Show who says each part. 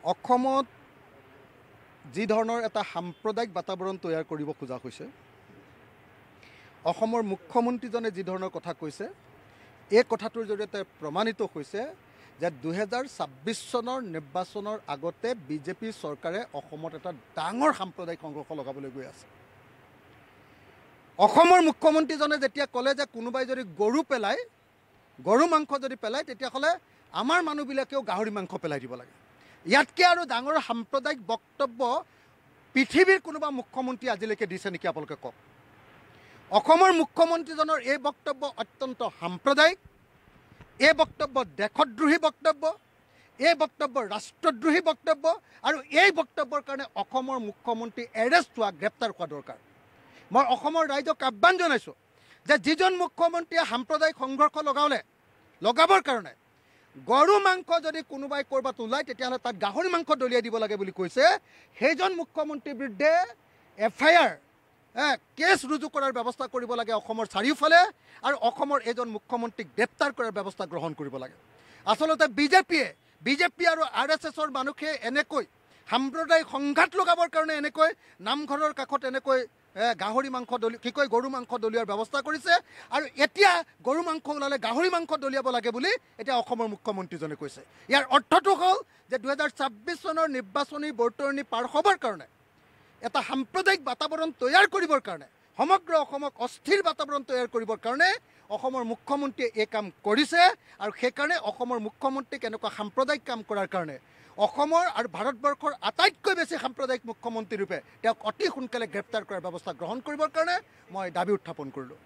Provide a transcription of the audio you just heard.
Speaker 1: অসমত যি ধৰণৰ এটা সাম্প্ৰদায়িক বাতাবৰণ তৈয়াৰ কৰিব খোজা হৈছে, অসমৰ মুখ্যমন্ত্ৰীজনে যি ধৰণৰ কথা কৈছে, এই কথাটোৰ জৰিয়তে প্ৰমাণিত হৈছে যে 2026 চনৰ নিৰ্বাচনৰ আগতে বিজেপি চৰকাৰে অসমত এটা ডাঙৰ সাম্প্ৰদায়িক সংঘৰ্ষ লগাবলৈ গৈ আছে। অসমৰ মুখ্যমন্ত্ৰীজনে যেতিয়া ক'লে যে কোনোবাই যদি গৰু মাংস যদি পেলায় তেতিয়াহ'লে আমাৰ মানুহবিলাকেও গাহৰি মাংস পেলাই দিব লাগে। ইয়াতকৈ আৰু ডাঙৰ সাম্প্ৰদায়িক বক্তব্য পৃথিৱীৰ কোনোবা মুখ্যমন্ত্ৰী আজিলৈকে দিছে নেকি আপোনালোকে কওক। অসমৰ মুখ্যমন্ত্ৰীজনৰ এই বক্তব্য অত্যন্ত সাম্প্ৰদায়িক, এই বক্তব্য দেশদ্ৰোহী বক্তব্য, এই বক্তব্য ৰাষ্ট্ৰদ্ৰোহী বক্তব্য, আৰু এই বক্তব্যৰ কাৰণে অসমৰ মুখ্যমন্ত্ৰী এৰেষ্ট হোৱা, গ্ৰেপ্তাৰ হোৱা দৰকাৰ। মই অসমৰ ৰাইজক আহ্বান জনাইছোঁ যে যিজন মুখ্যমন্ত্ৰীয়ে সাম্প্ৰদায়িক সংঘৰ্ষ লগাবৰ কাৰণে গৰু মাংস যদি কোনোবাই ক'ৰবাত ওলায় তেতিয়াহ'লে তাত গাহৰি মাংস দলিয়াই দিব লাগে বুলি কৈছে, সেইজন মুখ্যমন্ত্ৰীৰ বিৰুদ্ধে FIR কেছ ৰুজু কৰাৰ ব্যৱস্থা কৰিব লাগে অসমৰ চাৰিওফালে, আৰু অসমৰ এজন মুখ্যমন্ত্ৰীক গ্ৰেপ্তাৰ কৰাৰ ব্যৱস্থা গ্ৰহণ কৰিব লাগে। আচলতে বিজেপি আৰু RSSৰ মানুহে এনেকৈ সাম্প্ৰদায়িক সংঘাত লগাবৰ কাৰণে এনেকৈ নামঘৰৰ কাষত এনেকৈ গৰু মাংস দলিওৱাৰ ব্যৱস্থা কৰিছে, আৰু এতিয়া গৰু মাংস ওলালে গাহৰি মাংস দলিয়াব লাগে বুলি এতিয়া অসমৰ মুখ্যমন্ত্ৰীজনে কৈছে। ইয়াৰ অৰ্থটো হ'ল যে 2026 চনৰ নিৰ্বাচনী বৰ্তৰণি পাৰ হ'বৰ কাৰণে, এটা সাম্প্ৰদায়িক বাতাবৰণ তৈয়াৰ কৰিবৰ কাৰণে, সমগ্ৰ অসমক অস্থিৰ বাতাবৰণ তৈয়াৰ কৰিবৰ কাৰণে অসমৰ মুখ্যমন্ত্ৰীয়ে এই কাম কৰিছে। আৰু সেইকাৰণে অসমৰ মুখ্যমন্ত্ৰীক এনেকুৱা সাম্প্ৰদায়িক কাম কৰাৰ কাৰণে অসমৰ আৰু ভাৰতবৰ্ষৰ আটাইতকৈ বেছি সাম্প্ৰদায়িক মুখ্যমন্ত্ৰী ৰূপে তেওঁক অতি সোনকালে গ্ৰেপ্তাৰ কৰাৰ ব্যৱস্থা গ্ৰহণ কৰিবৰ কাৰণে মই দাবী উত্থাপন কৰিলোঁ।